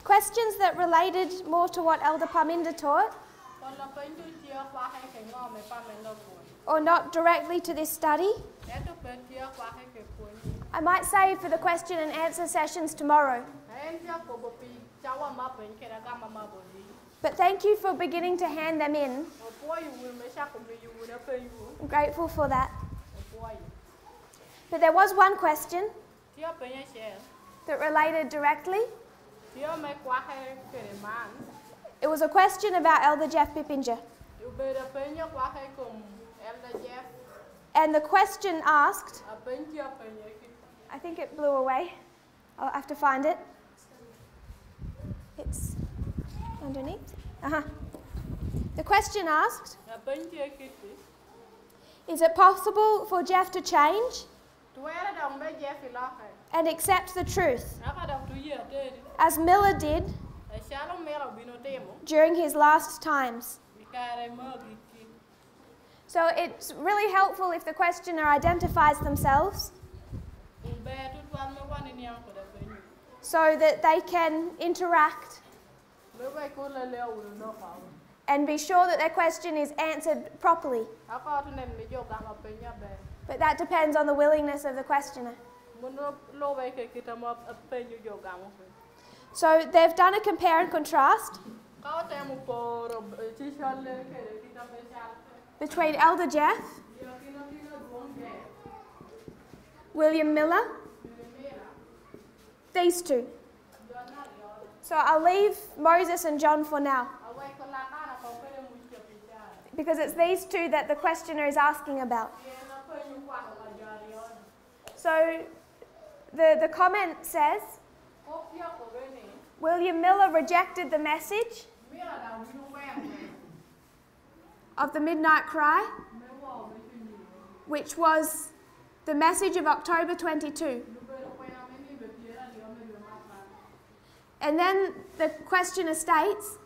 questions that related more to what Elder Paminda taught, or not directly to this study. I might say for the question and answer sessions tomorrow. But thank you for beginning to hand them in. I'm grateful for that. But there was one question that related directly. It was a question about Elder Jeff Pippinger. And the question asked, I think it blew away. I'll have to find it. It's underneath. The question asked, is it possible for Jeff to change and accept the truth as Miller did during his last times? So it's really helpful if the questioner identifies themselves so that they can interact and be sure that their question is answered properly. But that depends on the willingness of the questioner. So they've done a compare and contrast between Elder Jeff, William Miller, these two. So I'll leave Moses and John for now, because it's these two that the questioner is asking about. So the comment says, William Miller rejected the message of the midnight cry, which was the message of October 22. And then the questioner states,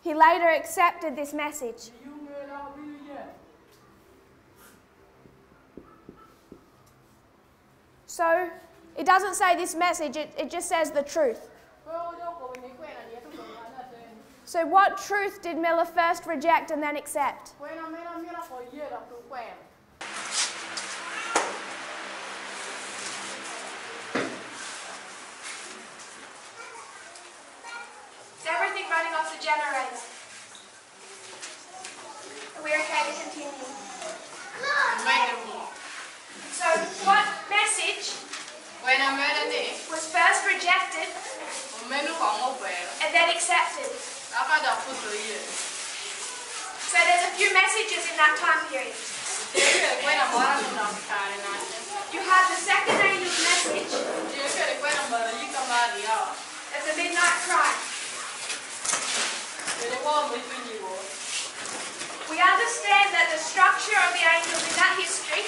he later accepted this message. So it doesn't say this message, it just says the truth. So what truth did Miller first reject and then accept? Is everything running off the generator? Are we okay to continue? So what message was first rejected and then accepted? So there's a few messages in that time period. You have the second angel's message of the midnight cry. We understand that the structure of the angels in that history,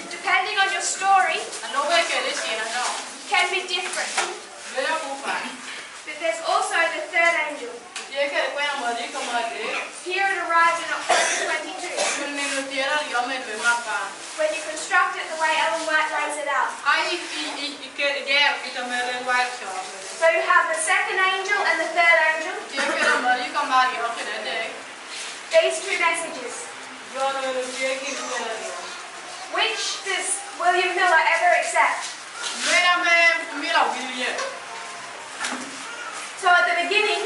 depending on your story, can be different. But there's also the third angel. Here it arrives in October 22. When you construct it the way Ellen White lays it out. So you have the second angel and the third angel. These two messages. Which does William Miller ever accept? So at the beginning,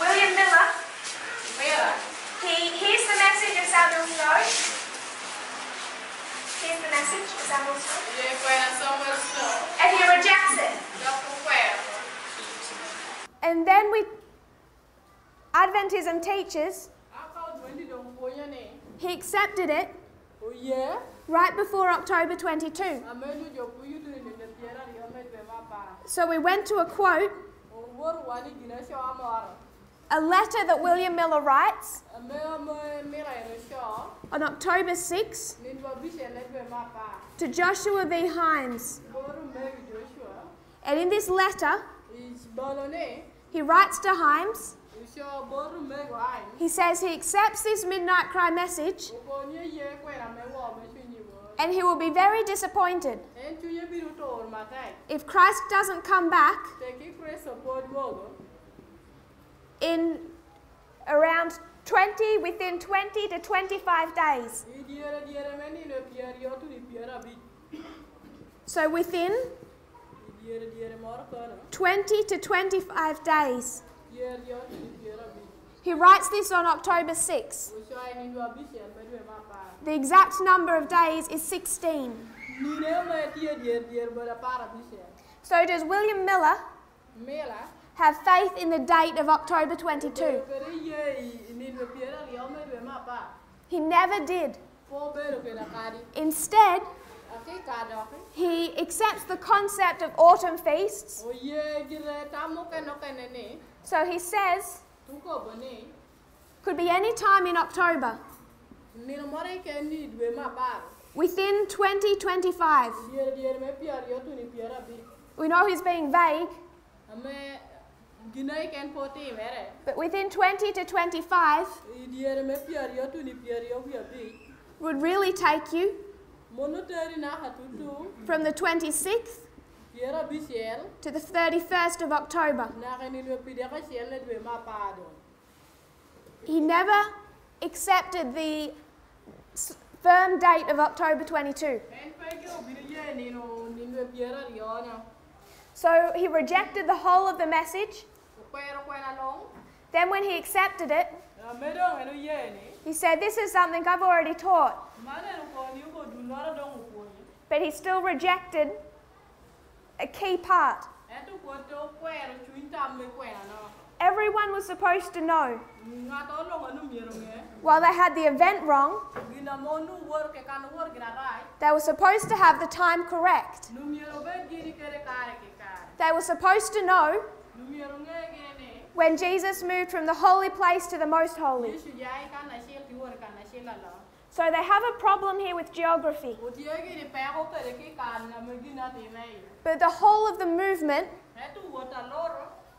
William Miller, he hears the message of Samuel's story. Here's the message of Samuel's story. And he rejects it. And then Adventism teaches he accepted it right before October 22. So we went to a quote, a letter that William Miller writes on October 6 to Joshua V. Himes. And in this letter, he writes to Himes He says he accepts this midnight cry message and he will be very disappointed if Christ doesn't come back in around within 20 to 25 days. So within 20 to 25 days. He writes this on October 6. The exact number of days is 16. So does William Miller have faith in the date of October 22? He never did. Instead, he accepts the concept of autumn feasts. So he says, could be any time in October, within 2025. We know he's being vague, but within 20 to 25 would really take you from the 26th to the 31st of October. He never accepted the firm date of October 22. So he rejected the whole of the message. Then when he accepted it, he said, this is something I've already taught. But he still rejected a key part. Everyone was supposed to know. While they had the event wrong, they were supposed to have the time correct. They were supposed to know when Jesus moved from the holy place to the most holy. So they have a problem here with geography. But the whole of the movement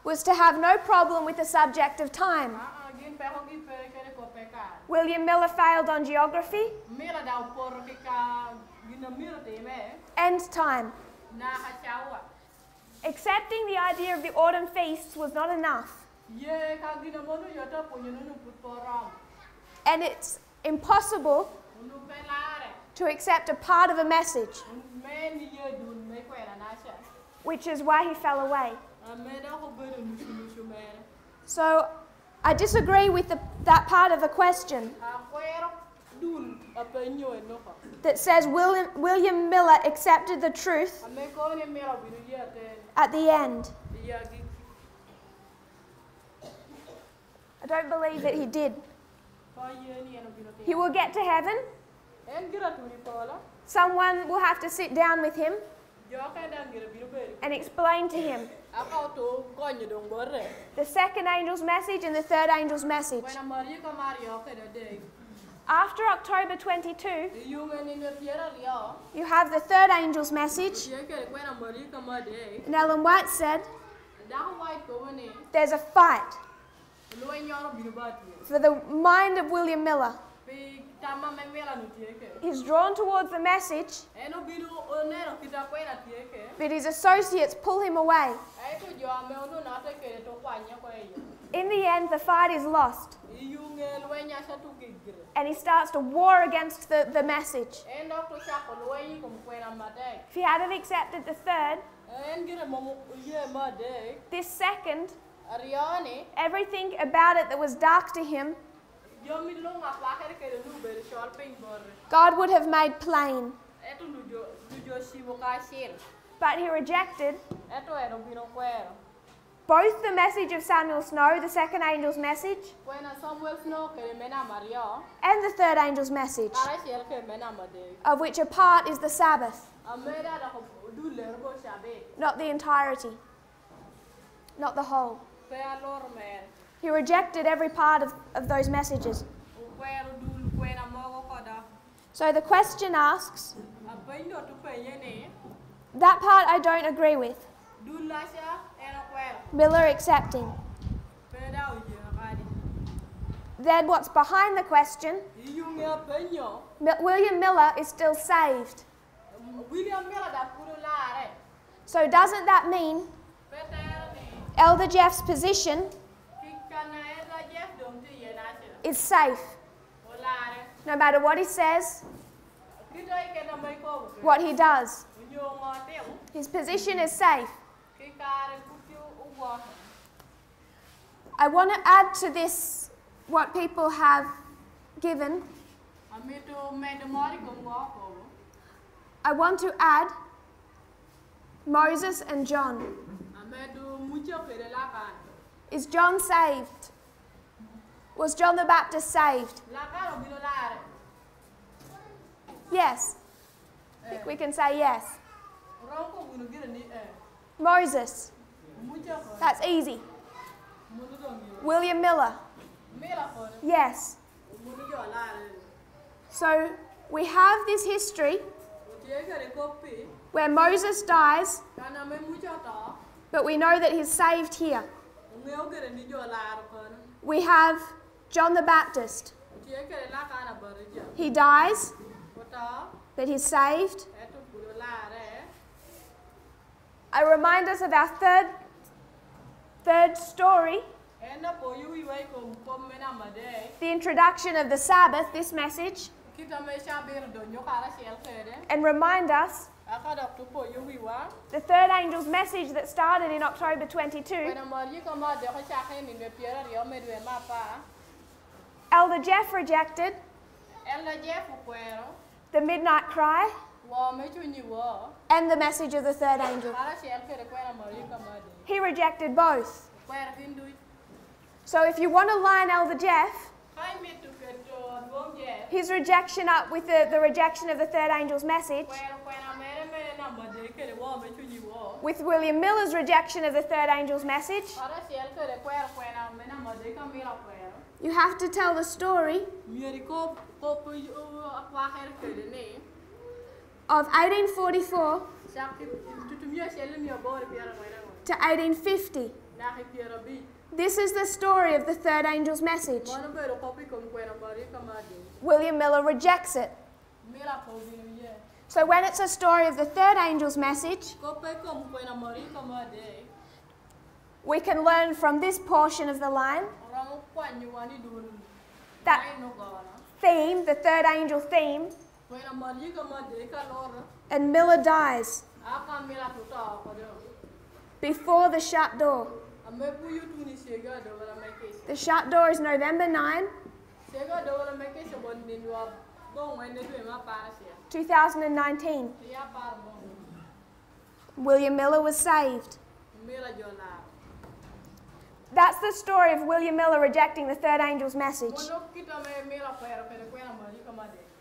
was to have no problem with the subject of time. William Miller failed on geography. End time. Accepting the idea of the autumn feasts was not enough. And it's impossible to accept a part of a message, which is why he fell away. So I disagree with that part of the question that says William Miller accepted the truth at the end. I don't believe that he did. He will get to heaven. Someone will have to sit down with him and explain to him the second angel's message and the third angel's message. After October 22, you have the third angel's message. And Ellen White said, there's a fight for the mind of William Miller. He's drawn towards the message, but his associates pull him away. In the end, the fight is lost, and he starts to war against the message. If he hadn't accepted the third, this second, everything about it that was dark to him, God would have made plain. But he rejected both the message of Samuel Snow, the second angel's message, and the third angel's message, of which a part is the Sabbath, not the entirety, not the whole. He rejected every part of those messages. So the question asks, that part I don't agree with. Miller accepting. then what's behind the question? William Miller is still saved. So doesn't that mean Elder Jeff's position is safe? No matter what he says, what he does, his position is safe. I want to add to this what people have given. I want to add Moses and John. Is John saved? Was John the Baptist saved? Yes. I think we can say yes. Moses. That's easy. William Miller. Yes. So we have this history where Moses dies, but we know that he's saved here. We have John the Baptist. He dies, but he's saved. I remind us of our third story, the introduction of the Sabbath, this message, and remind us the third angel's message that started in October 22. Elder Jeff rejected the midnight cry and the message of the third angel. He rejected both. So if you want to line Elder Jeff, his rejection up with the rejection of the third angel's message, with William Miller's rejection of the third angel's message, you have to tell the story of 1844 to 1850. This is the story of the third angel's message. William Miller rejects it. So when it's a story of the third angel's message, we can learn from this portion of the line that theme, the third angel theme, and Miller dies before the shut door. The shut door is November 9, 2019. William Miller was saved. That's the story of William Miller rejecting the third angel's message.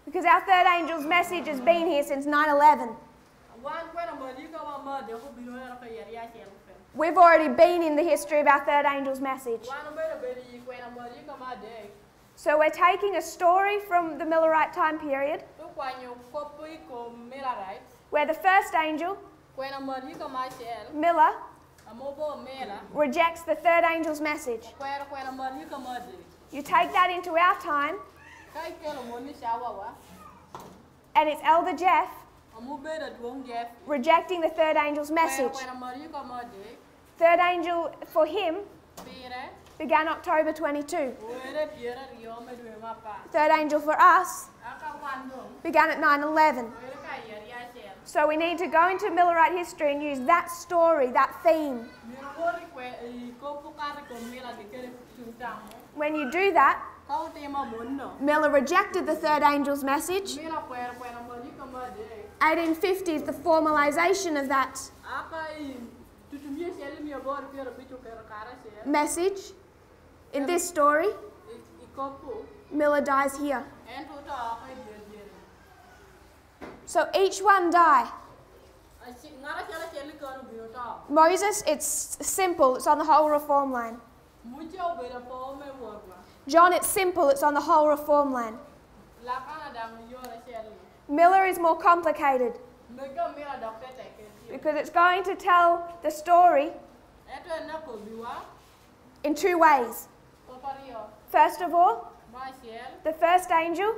Because our third angel's message has been here since 9/11. We've already been in the history of our third angel's message. So we're taking a story from the Millerite time period where the first angel, Miller, rejects the third angel's message. You take that into our time, and it's Elder Jeff rejecting the third angel's message. Third angel for him began October 22. Third angel for us began at 9/11. So we need to go into Millerite history and use that story, that theme. When you do that, Miller rejected the third angel's message. 1850 is the formalization of that message. In this story, Miller dies here. So each one die. Moses, it's simple, it's on the whole reform line. John, it's simple, it's on the whole reform line. Miller is more complicated because it's going to tell the story in two ways. First of all, the first angel,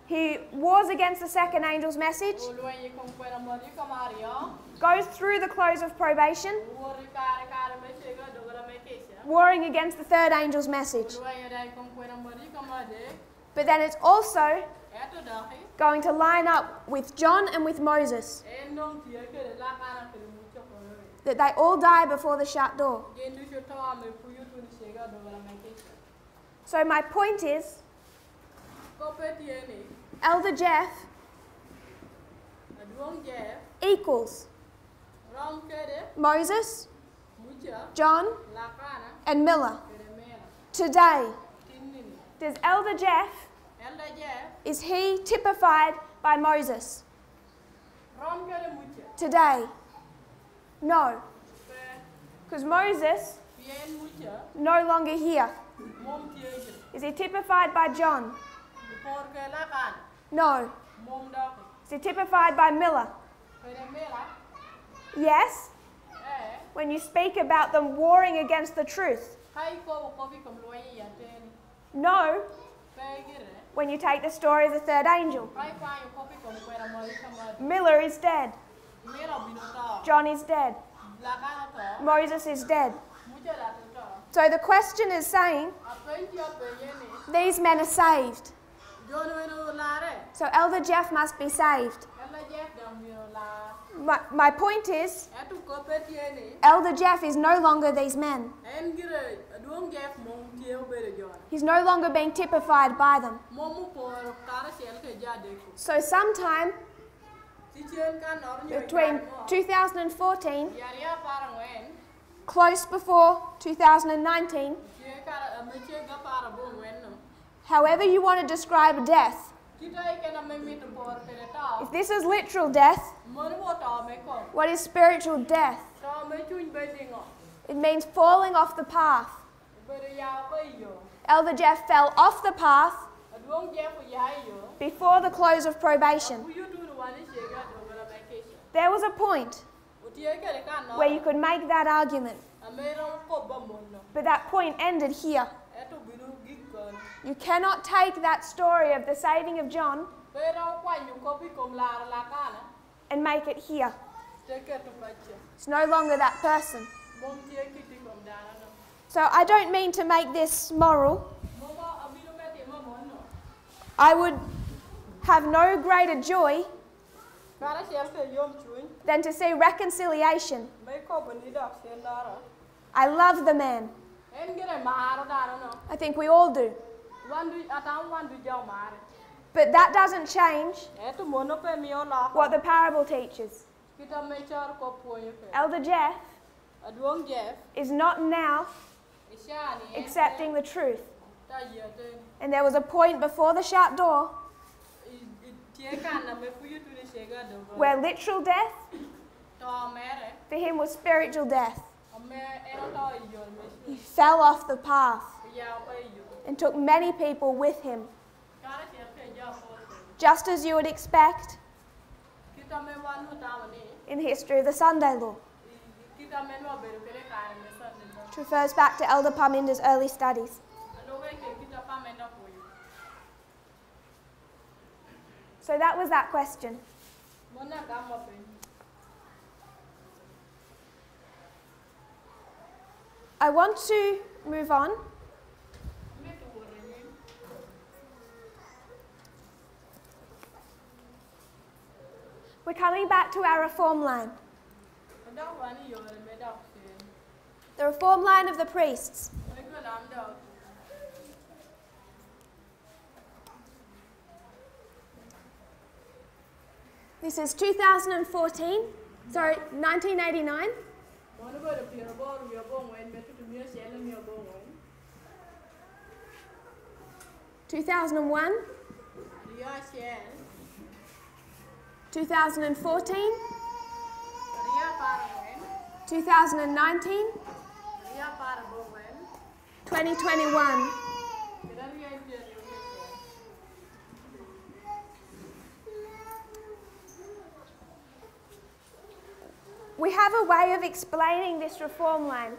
he wars against the second angel's message, goes through the close of probation, warring against the third angel's message. But then it's also going to line up with John and with Moses, that they all die before the shut door. So my point is, Elder Jeff equals Moses, John, and Miller. Today, does Elder Jeff, is he typified by Moses? Today? No. Because Moses no longer here. Is he typified by John? No. Is he typified by Miller? Yes. When you speak about them warring against the truth. No. When you take the story of the third angel. Miller is dead. John is dead. Moses is dead. So the question is saying, these men are saved. So Elder Jeff must be saved. My point is, Elder Jeff is no longer these men. He's no longer being typified by them. So sometime between 2014, close before 2019, however you want to describe death, if this is literal death, what is spiritual death? It means falling off the path. Elder Jeff fell off the path before the close of probation. There was a point where you could make that argument, but that point ended here. You cannot take that story of the saving of John and make it here. It's no longer that person. So I don't mean to make this moral. I would have no greater joy than to see reconciliation. I love the man. I think we all do. But that doesn't change what the parable teaches. Elder Jeff is not now accepting the truth. And there was a point before the shut door where literal death for him was spiritual death. He fell off the path and took many people with him, just as you would expect in the history of the Sunday law. Which refers back to Elder Parminder's early studies. So that was that question. I want to move on. We're coming back to our reform line. The reform line of the priests. This is 2014, sorry, 1989. 2001. 2014. 2019. 2021. We have a way of explaining this reform line.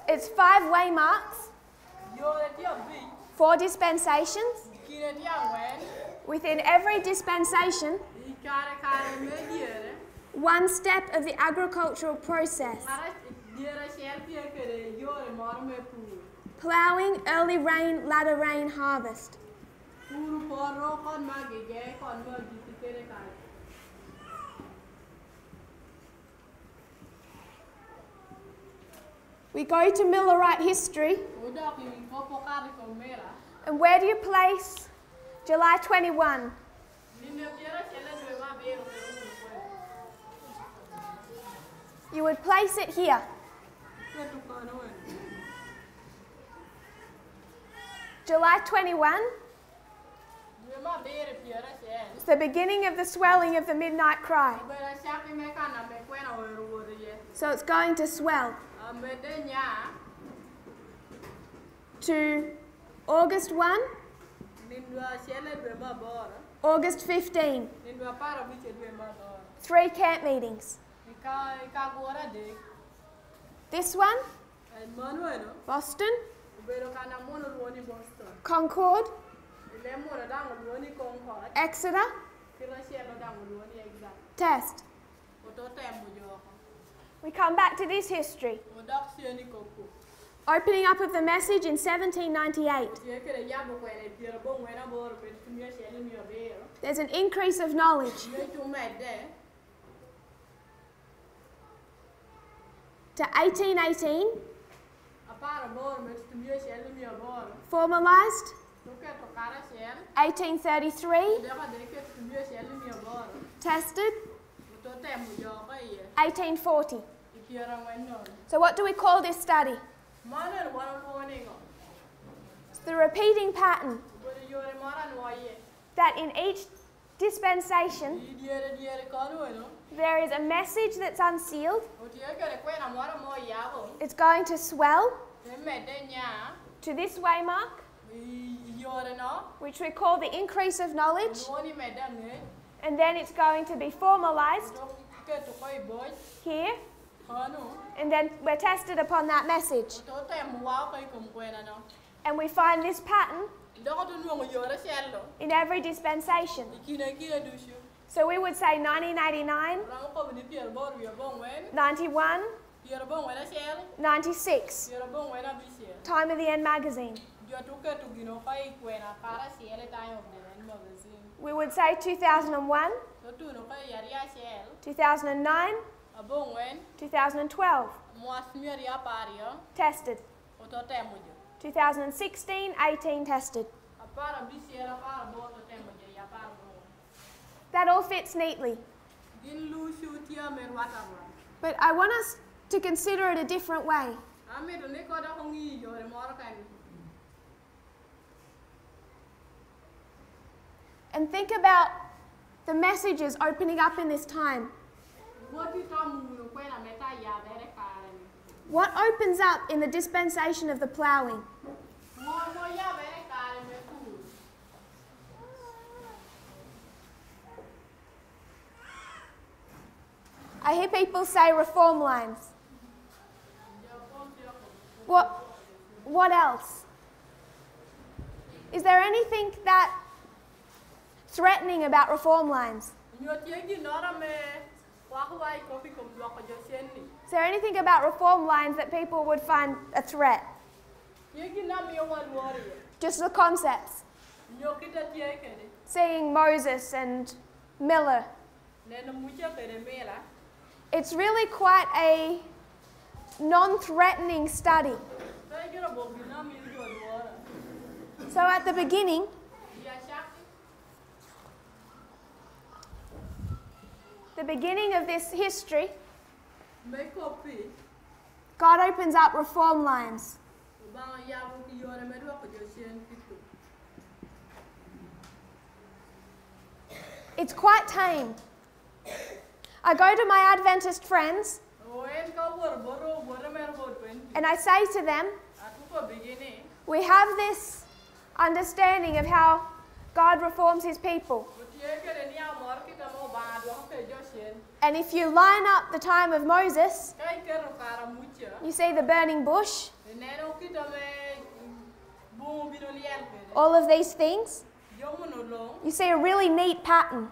It's 5 waymarks, 4 dispensations. Within every dispensation, 1 step of the agricultural process. Ploughing, early rain, latter rain, harvest. We go to Millerite history. And where do you place July 21? You would place it here. July 21 is the beginning of the swelling of the midnight cry. So it's going to swell to August 1, August 15, 3 camp meetings. This one, Boston, Concord, Exeter, Tess. We come back to this history. Opening up of the message in 1798. There's an increase of knowledge. To 1818, formalised. 1833, tested. 1840. So what do we call this study? It's the repeating pattern that in each dispensation there is a message that's unsealed. It's going to swell to this waymark, which we call the increase of knowledge, and then it's going to be formalized here, and then we're tested upon that message. And we find this pattern in every dispensation. So we would say 1989, 91, 96, Time of the End magazine. We would say 2001, 2009, 2012, tested. 2016, 18 tested. That all fits neatly. But I want us to consider it a different way. And think about the messages opening up in this time. What opens up in the dispensation of the ploughing? I hear people say reform lines. What else? Is there anything that threatening about reform lines? Is there anything about reform lines that people would find a threat? Just the concepts. Seeing Moses and Miller. It's really quite a non-threatening study. So at the beginning, of this history, God opens up reform lines. It's quite tame. I go to my Adventist friends and I say to them, we have this understanding of how God reforms his people. And if you line up the time of Moses, you see the burning bush, all of these things. You see a really neat pattern.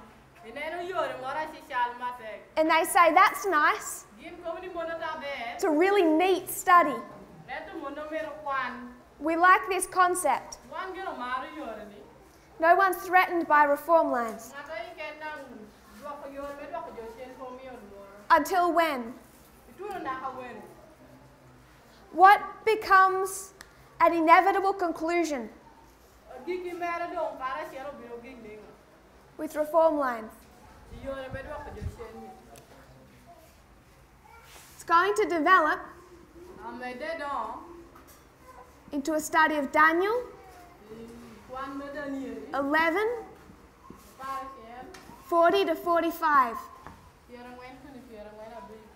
And they say, that's nice. It's a really neat study. We like this concept. No one's threatened by reform lines. Until when? What becomes an inevitable conclusion with reform lines? It's going to develop into a study of Daniel 11, 40 to 45.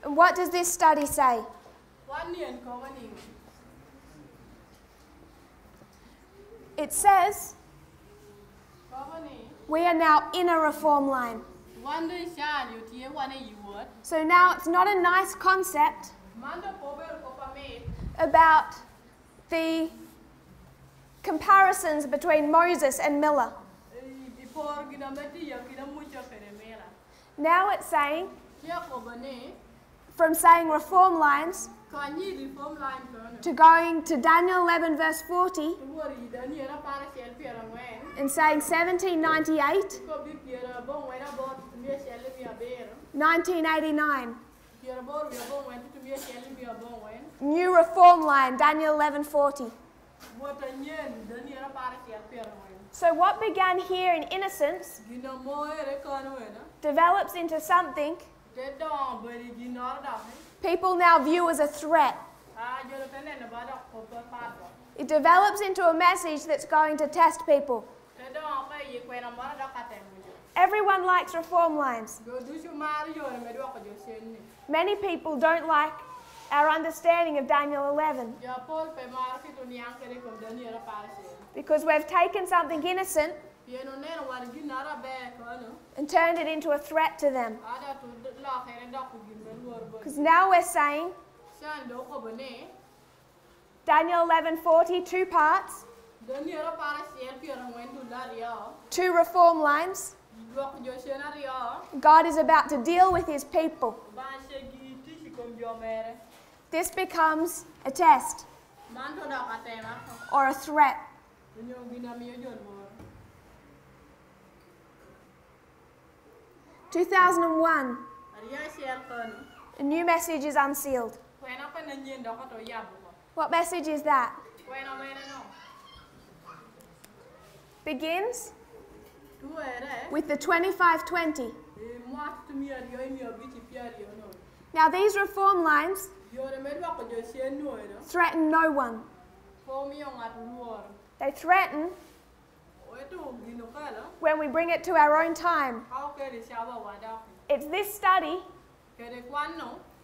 And what does this study say? It says we are now in a reform line. So now it's not a nice concept about the comparisons between Moses and Miller. Now it's saying, from saying reform lines to going to Daniel 11 verse 40 and saying 1798, 1989. New reform line, Daniel 11:40. So what began here in innocence develops into something people now view as a threat. It develops into a message that's going to test people. Everyone likes reform lines. Many people don't like our understanding of Daniel 11 because we've taken something innocent and turned it into a threat to them. Because now we're saying Daniel 11:40, 2 parts, 2 reform lines. God is about to deal with his people. This becomes a test or a threat. 2001, a new message is unsealed. What message is that? Begins with the 2520. Now these reform lines threaten no one. They threaten when we bring it to our own time. It's this study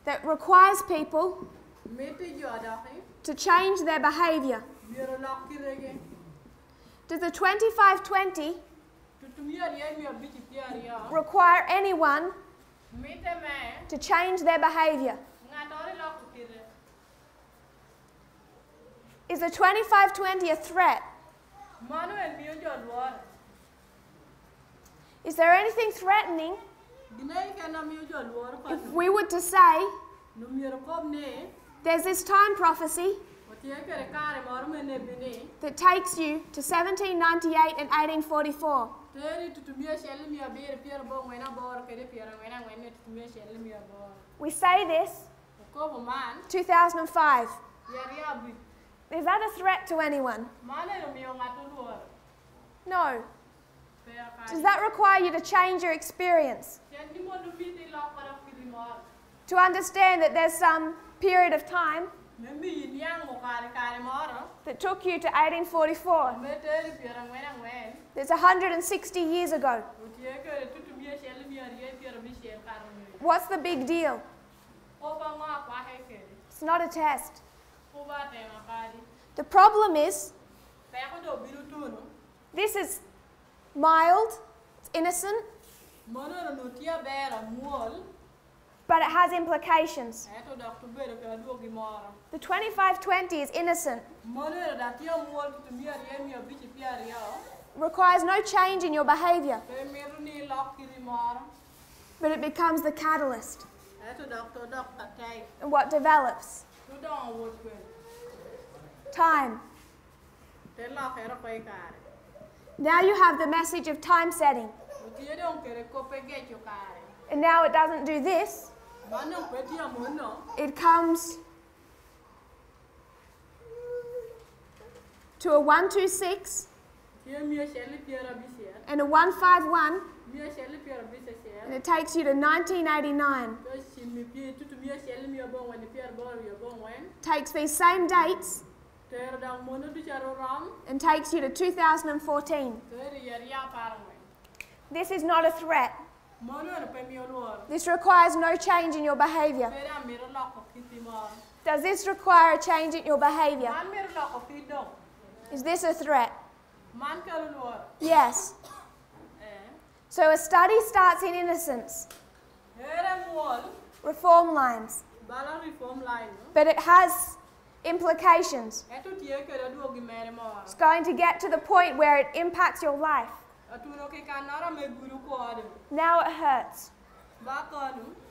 that requires people to change their behavior. Does the 2520 require anyone to change their behavior? Is the 2520 a threat? Is there anything threatening if we were to say there's this time prophecy that takes you to 1798 and 1844? We say this 2005. Is that a threat to anyone? No. Does that require you to change your experience? To understand that there's some period of time that took you to 1844. That's 160 years ago. What's the big deal? It's not a test. The problem is, this is mild, It's innocent, but it has implications. The 2520 is innocent. Requires no change in your behavior, but it becomes the catalyst. And what develops? Time. Now you have the message of time setting. And now it doesn't do this. It comes to a 126 and a 151, and it takes you to 1989. Takes these same dates and takes you to 2014. This is not a threat. This requires no change in your behavior. Does this require a change in your behavior? Is this a threat? Yes. So a study starts in innocence. Reform lines. But it has implications. It's going to get to the point where it impacts your life. Now it hurts.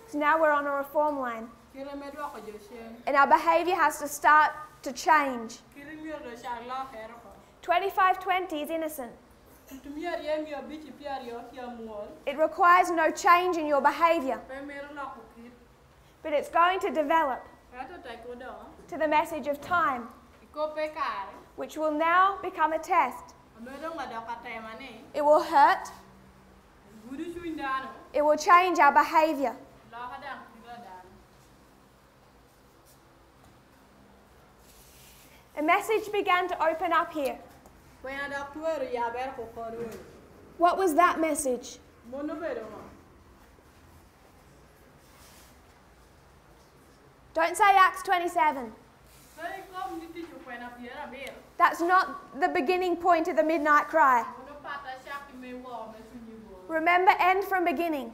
So now we're on a reform line. And our behavior has to start to change. 2520 is innocent. It requires no change in your behavior. But it's going to develop to the message of time, which will now become a test. It will hurt. It will change our behavior. A message began to open up here. What was that message? Don't say Acts 27. That's not the beginning point of the midnight cry. Remember, end from beginning.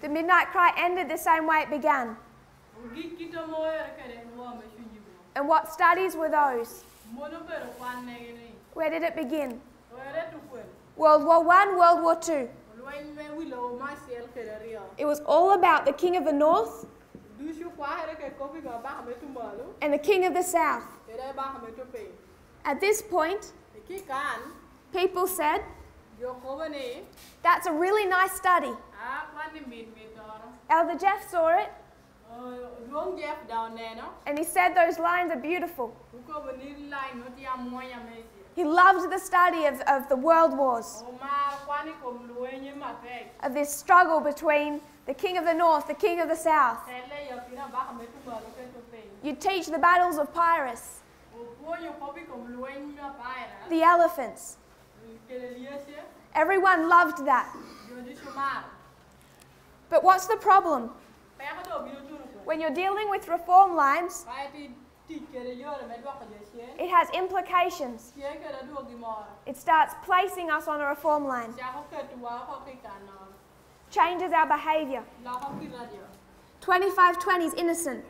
The midnight cry ended the same way it began. And what studies were those? Where did it begin? World War I, World War II. It was all about the King of the North and the King of the South. At this point, people said, that's a really nice study. Elder Jeff saw it, and he said those lines are beautiful. He loved the study of the world wars, of this struggle between the King of the North, the King of the South. You teach the battles of Pyrrhus, the elephants. Everyone loved that. But what's the problem? When you're dealing with reform lines, it has implications. It starts placing us on a reform line. Changes our behavior. 2520 is innocent.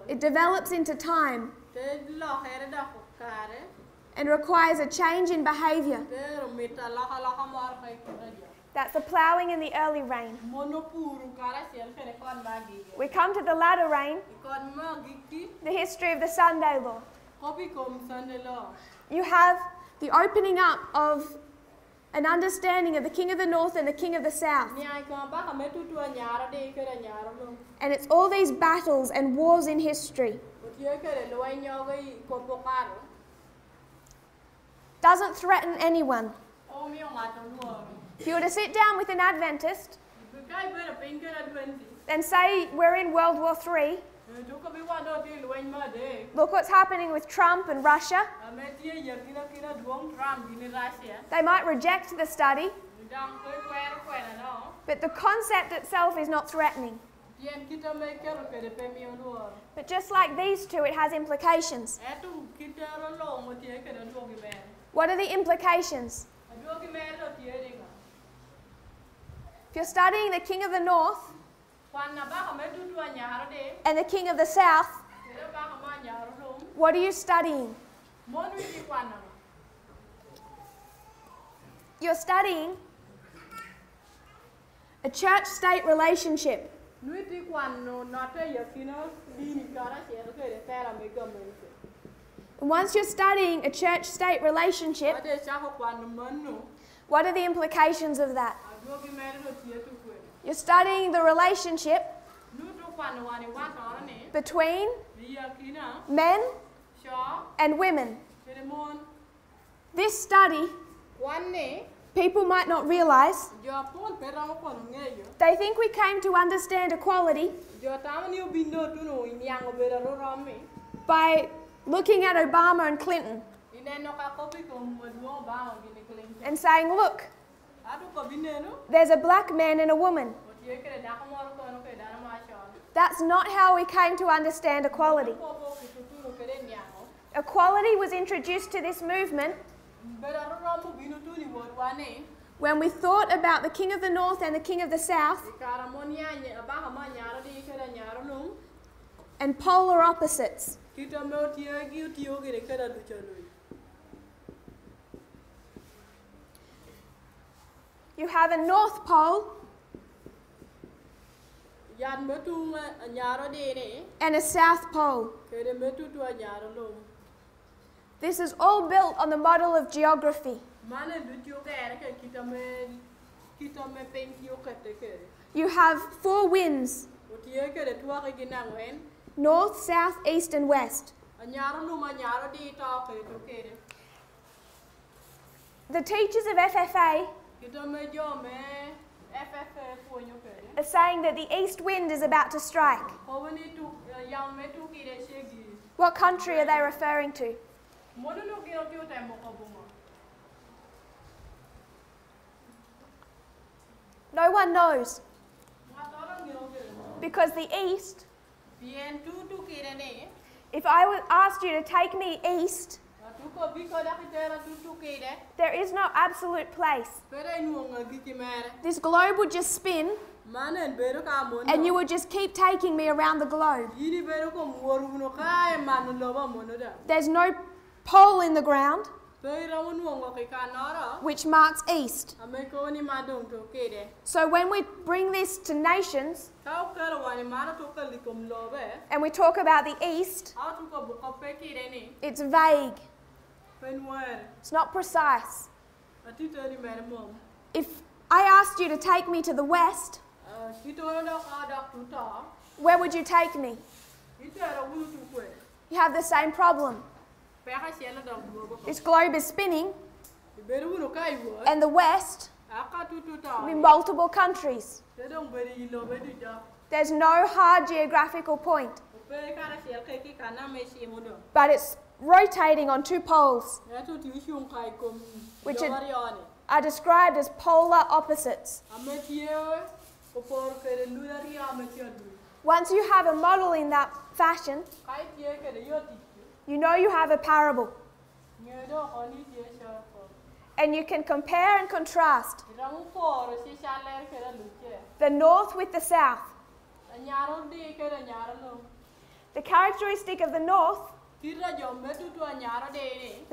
It develops into time and requires a change in behavior. That's the ploughing in the early rain. We come to the latter rain, the history of the Sunday law. You have the opening up of an understanding of the King of the North and the King of the South. And it's all these battles and wars in history. Doesn't threaten anyone. If you were to sit down with an Adventist and say we're in World War III, look what's happening with Trump and Russia, they might reject the study, but the concept itself is not threatening. But just like these two, it has implications. What are the implications? If you're studying the king of the north and the king of the south, what are you studying? You're studying a church-state relationship. Once you're studying a church-state relationship, what are the implications of that? You're studying the relationship between men and women. This study, people might not realize, they think we came to understand equality by looking at Obama and Clinton and saying, look, there's a black man and a woman. That's not how we came to understand equality. Equality was introduced to this movement when we thought about the king of the north and the king of the south and polar opposites. You have a north pole and a south pole. This is all built on the model of geography. You have 4 winds: north, south, east, and west. The teachers of FFA are saying that the east wind is about to strike. What country are they referring to? No one knows. Because the east, if I asked you to take me east, there is no absolute place. This globe would just spin and you would just keep taking me around the globe. There's no pole in the ground which marks east. So when we bring this to nations and we talk about the east, it's vague. It's not precise. If I asked you to take me to the west, where would you take me? You have the same problem. This globe is spinning, and the west will be multiple countries. There's no hard geographical point, but it's rotating on 2 poles, which are described as polar opposites. Once you have a model in that fashion, you know you have a parable. And you can compare and contrast the north with the south. The characteristic of the north is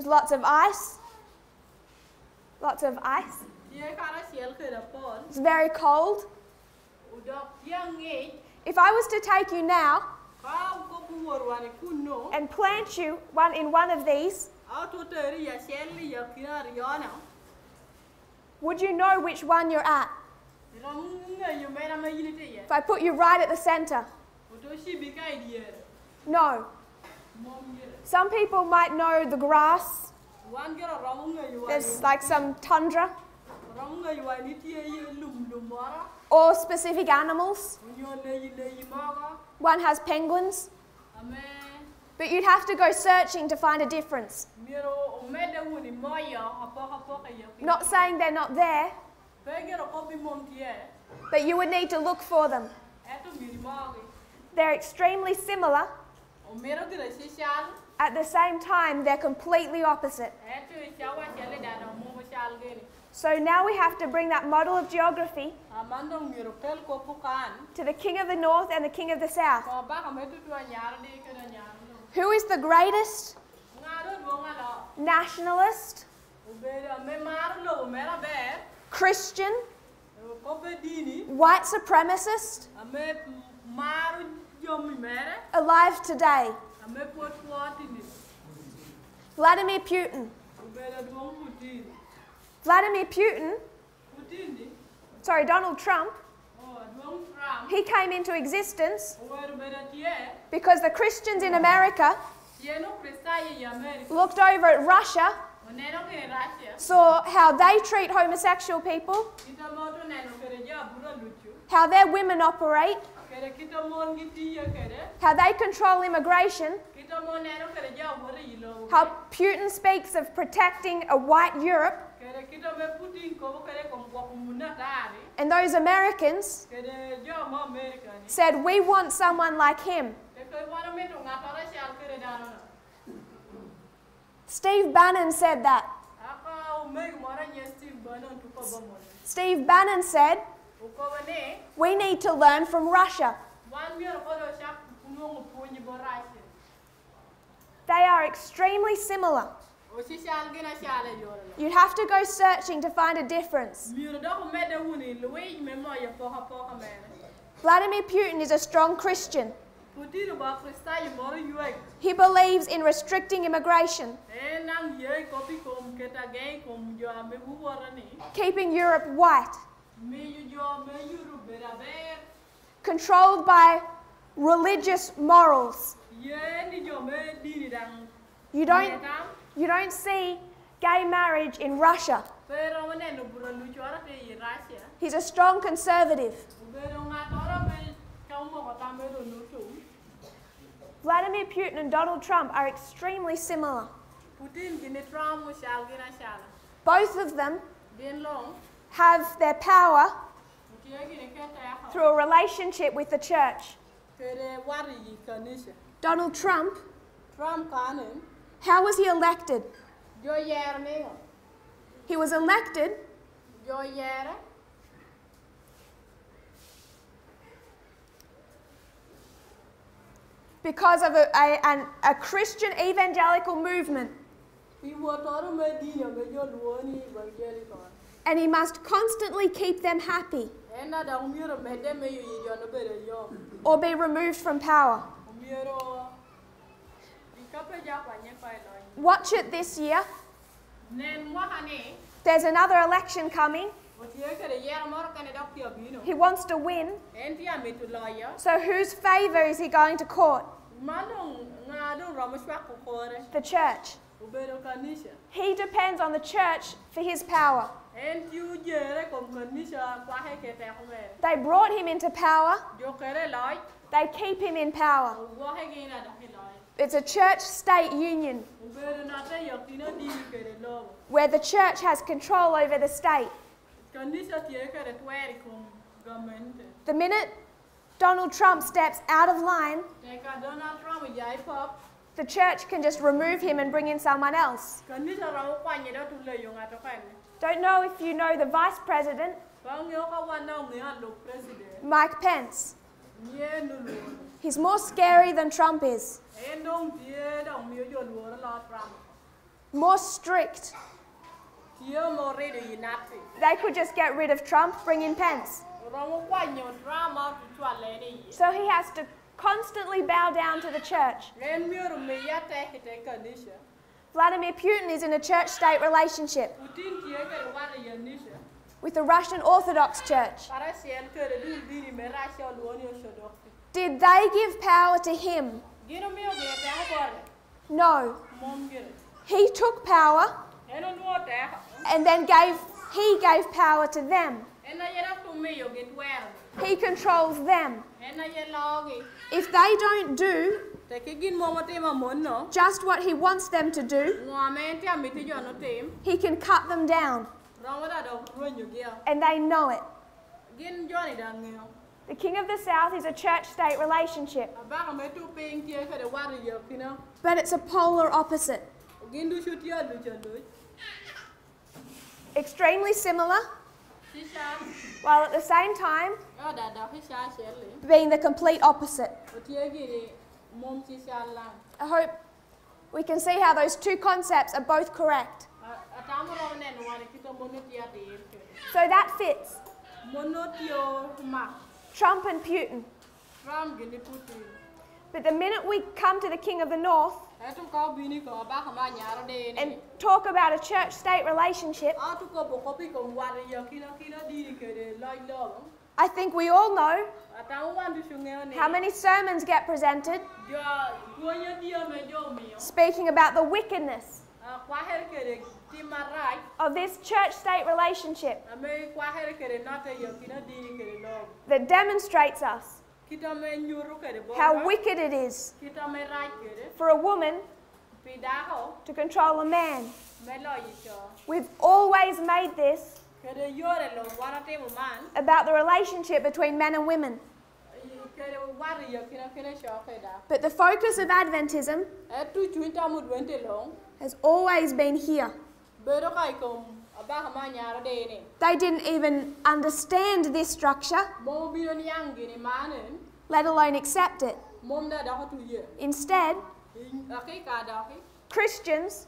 lots of ice. Lots of ice. It's very cold. If I was to take you now and plant you in one of these, would you know which one you're at? If I put you right at the center? No. Some people might know the grass. There's like some tundra. Or specific animals. One has penguins. But you'd have to go searching to find a difference. Not saying they're not there, but you would need to look for them. They're extremely similar. At the same time, they're completely opposite. So now we have to bring that model of geography to the king of the north and the king of the south. Who is the greatest nationalist, Christian, white supremacist alive today? Vladimir Putin. Vladimir Putin, sorry, Donald Trump, he came into existence because the Christians in America looked over at Russia, saw how they treat homosexual people, how their women operate, how they control immigration, how Putin speaks of protecting a white Europe, and those Americans said, we want someone like him. Steve Bannon said that. Steve Bannon said, we need to learn from Russia. They are extremely similar. You'd have to go searching to find a difference. Vladimir Putin is a strong Christian. He believes in restricting immigration, keeping Europe white, controlled by religious morals. You don't see gay marriage in Russia. He's a strong conservative. Vladimir Putin and Donald Trump are extremely similar. Both of them have their power through a relationship with the church. Donald Trump, how was he elected? He was elected because of a Christian evangelical movement. And he must constantly keep them happy or be removed from power. Watch it this year. There's another election coming. He wants to win. So whose favour is he going to court? The church. He depends on the church for his power. They brought him into power. They keep him in power. It's a church-state union where the church has control over the state. The minute Donald Trump steps out of line, the church can just remove him and bring in someone else. Don't know if you know the Vice President, Mike Pence. He's more scary than Trump is. More strict. They could just get rid of Trump, bring in Pence. So he has to constantly bow down to the church. Vladimir Putin is in a church-state relationship with the Russian Orthodox Church. Did they give power to him? No. He took power and then he gave power to them. He controls them. If they don't do just what he wants them to do, he can cut them down. And they know it. The King of the South is a church-state relationship. But it's a polar opposite. extremely similar, while at the same time being the complete opposite. I hope we can see how those two concepts are both correct. So that fits. Trump and Putin. But the minute we come to the King of the North and talk about a church-state relationship, I think we all know how many sermons get presented speaking about the wickedness of this church-state relationship that demonstrates us how wicked it is for a woman to control a man. We've always made this about the relationship between men and women. But the focus of Adventism has always been here. They didn't even understand this structure, let alone accept it. Instead, Christians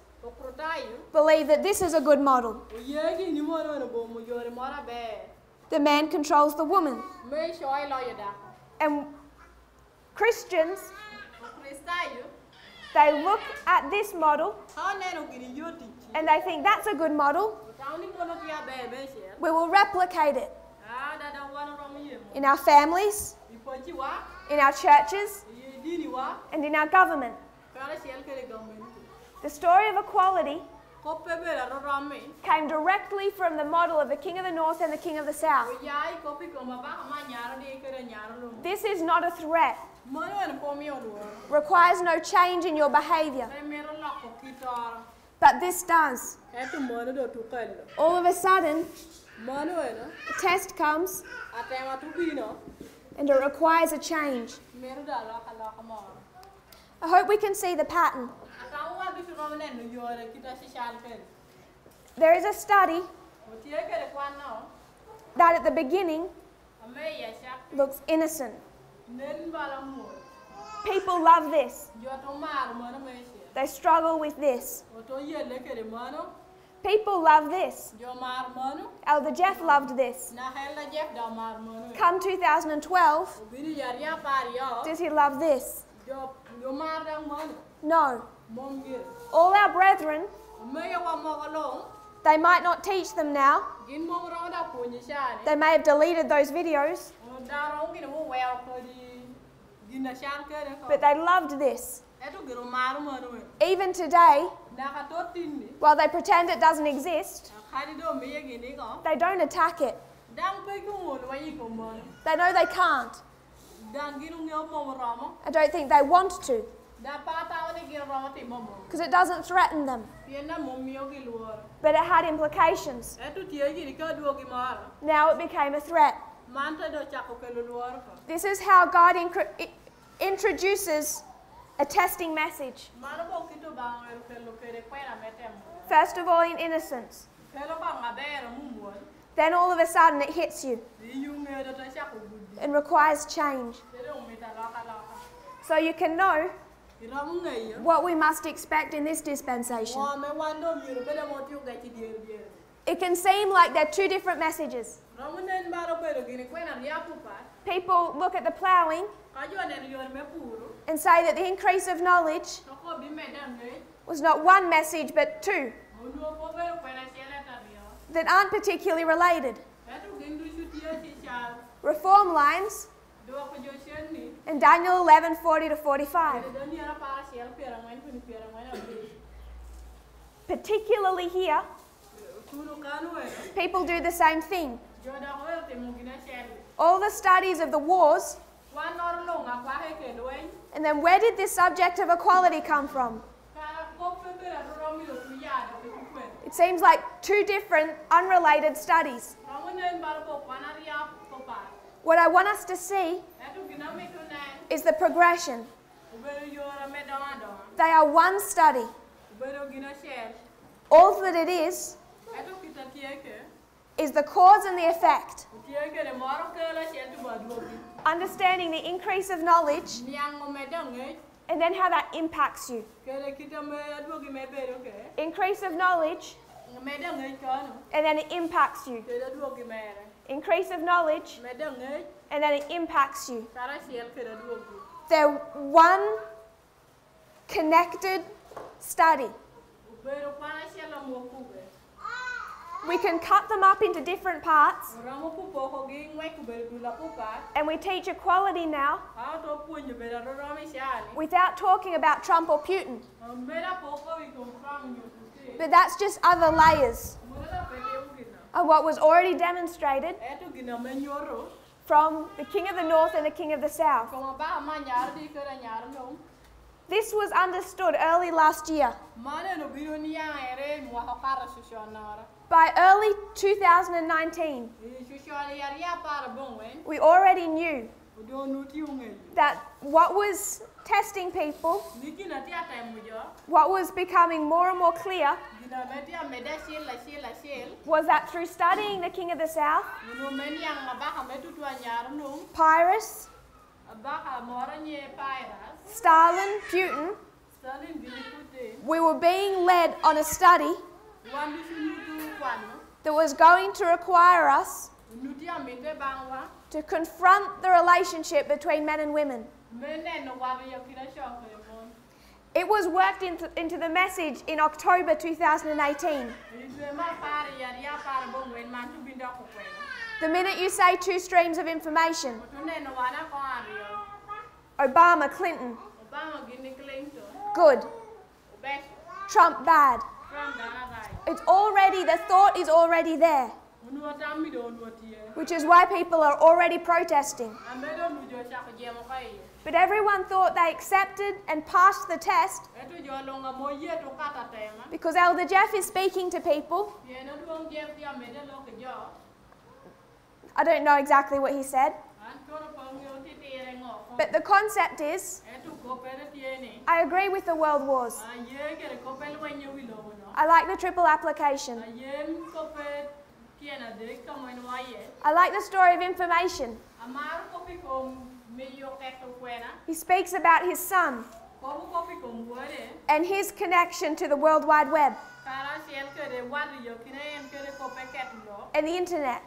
believe that this is a good model. The man controls the woman. And Christians, they look at this model and they think that's a good model. We will replicate it in our families, in our churches, and in our government. The story of equality came directly from the model of the King of the North and the King of the South. This is not a threat. Requires no change in your behavior. But this does. All of a sudden, a test comes and it requires a change. I hope we can see the pattern. There is a study that at the beginning looks innocent. People love this. They struggle with this. People love this. Elder Jeff loved this. Come 2012, does he love this? No. All our brethren, they might not teach them now. They may have deleted those videos. But they loved this. Even today, while they pretend it doesn't exist, they don't attack it. They know they can't. I don't think they want to, because it doesn't threaten them. But it had implications. Now it became a threat. This is how God introduces a testing message. First of all, in innocence. Then all of a sudden it hits you and requires change. So you can know what we must expect in this dispensation. It can seem like they're two different messages. People look at the ploughing and say that the increase of knowledge was not one message but two that aren't particularly related. Reform lines in Daniel 11:40 to 45. Particularly here, people do the same thing. All the studies of the wars, and then where did this subject of equality come from? It seems like two different, unrelated studies. What I want us to see is the progression. They are one study. All that it is is the cause and the effect. Understanding the increase of knowledge and then how that impacts you. Increase of knowledge and then it impacts you. Increase of knowledge and then it impacts you. They're one connected study. We can cut them up into different parts, and we teach equality now without talking about Trump or Putin. But that's just other layers of what was already demonstrated from the King of the North and the King of the South. This was understood early last year. By early 2019, we already knew that what was testing people, what was becoming more and more clear, was that through studying the King of the South, Pyrrhus, Stalin, Putin, we were being led on a study that was going to require us to confront the relationship between men and women. It was worked into the message in October 2018. The minute you say two streams of information, Obama, Clinton, good. Trump, bad. It's already, the thought is already there, which is why people are already protesting. But everyone thought they accepted and passed the test because Elder Jeff is speaking to people. I don't know exactly what he said, but the concept is, I agree with the world wars. I like the triple application. I like the story of information. He speaks about his son and his connection to the World Wide Web and the internet.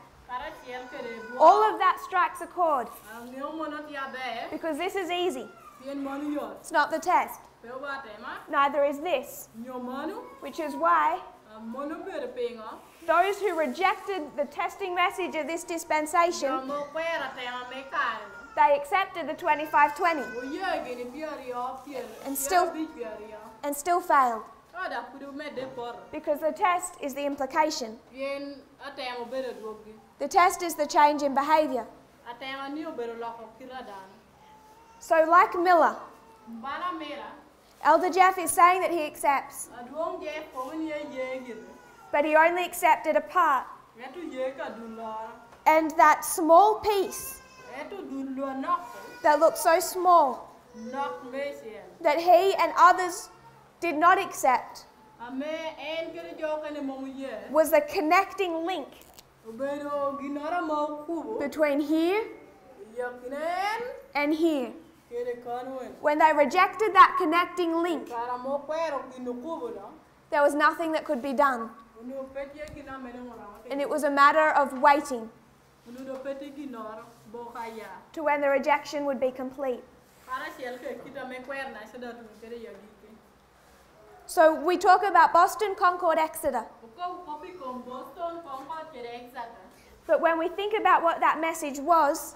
All of that strikes a chord because this is easy. It's not the test. Neither is this, which is why those who rejected the testing message of this dispensation, they accepted the 25-20 and still failed. Because the test is the implication. The test is the change in behavior. So like Miller, Elder Jeff is saying that he accepts, but he only accepted a part. And that small piece that looked so small that he and others did not accept was the connecting link between here and here. When they rejected that connecting link, there was nothing that could be done. And it was a matter of waiting to when the rejection would be complete. So we talk about Boston, Concord, Exeter. But when we think about what that message was,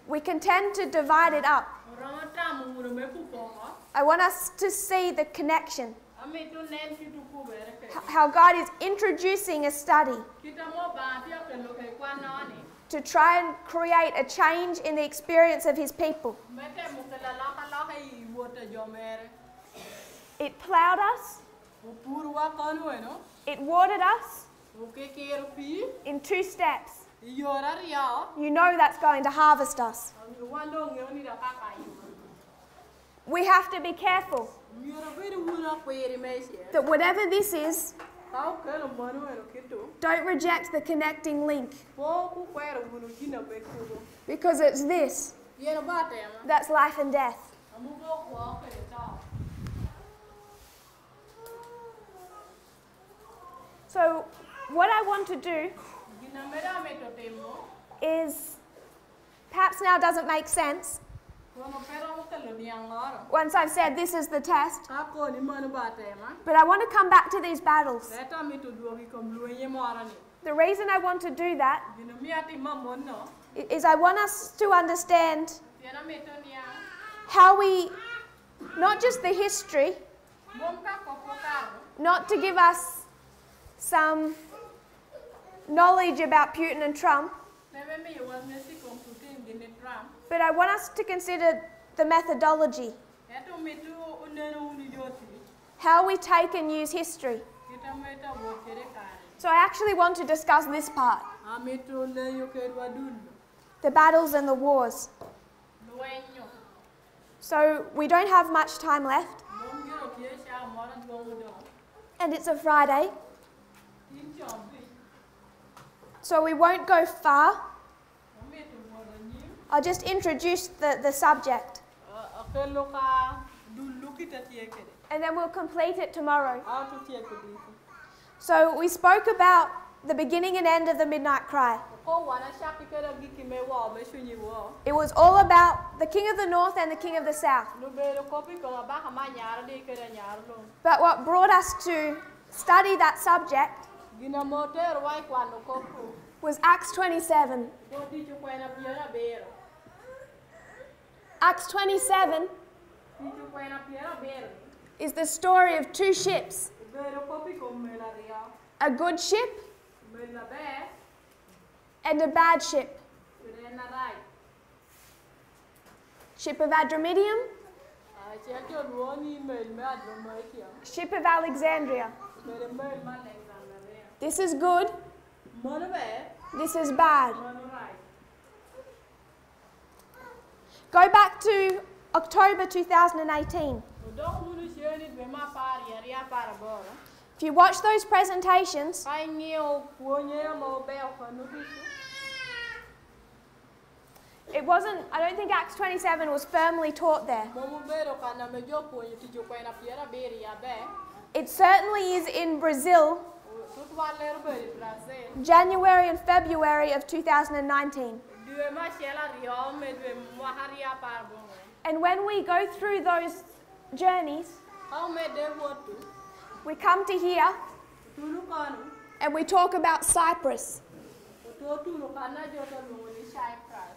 we can tend to divide it up. I want us to see the connection. How God is introducing a study to try and create a change in the experience of His people. It plowed us. It watered us in 2 steps. You know that's going to harvest us. We have to be careful that whatever this is, Don't reject the connecting link. Because it's this. That's life and death. So what I want to do is, perhaps now doesn't make sense, once I've said this is the test, but I want to come back to these battles. The reason I want to do that is I want us to understand how we, not just the history, not to give us some knowledge about Putin and Trump, but I want us to consider the methodology, how we take and use history. So I actually want to discuss this part, the battles and the wars. So we don't have much time left, and it's a Friday, so we won't go far. I'll just introduce the subject, and then we'll complete it tomorrow. So we spoke about the beginning and end of the midnight cry. It was all about the king of the north and the king of the south. But what brought us to study that subject was Acts 27. Acts 27 is the story of two ships. A good ship and a bad ship. Ship of Adramyttium, ship of Alexandria. This is good, this is bad. Go back to October 2018. If you watch those presentations, it wasn't, I don't think Acts 27 was firmly taught there. It certainly is in Brazil, January and February of 2019. And when we go through those journeys, we come to here and we talk about Cyprus.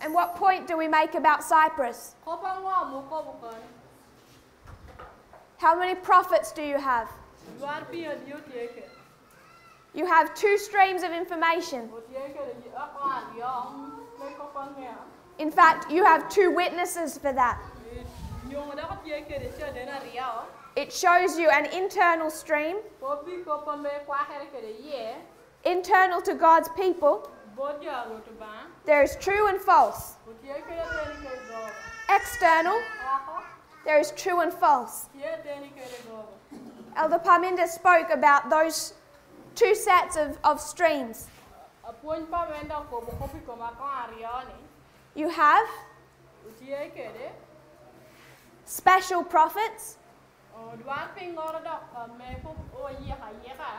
And what point do we make about Cyprus? How many prophets do you have? You have two streams of information. In fact, you have two witnesses for that. It shows you an internal stream, internal to God's people. There is true and false. External, there is true and false. Elder Parminder spoke about those two sets of streams. You have special prophets.